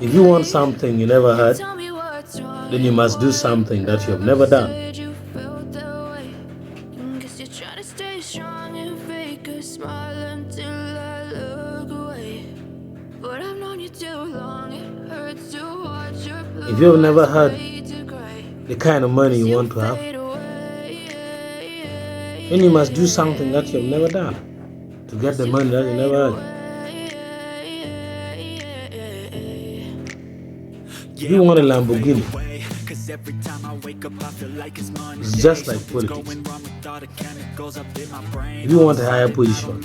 If you want something you never had, then you must do something that you have never done. If you have never had the kind of money you want to have, then you must do something that you have never done to get the money that you never had. If you want a Lamborghini, it's just like politics. If you want a higher position,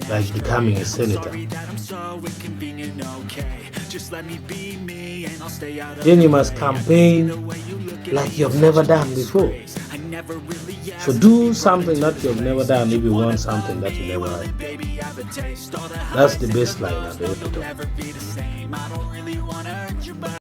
like becoming a senator, then you must campaign like you have never done before. So do something that you have never done if you want something that you never had. That's the best line of the episode.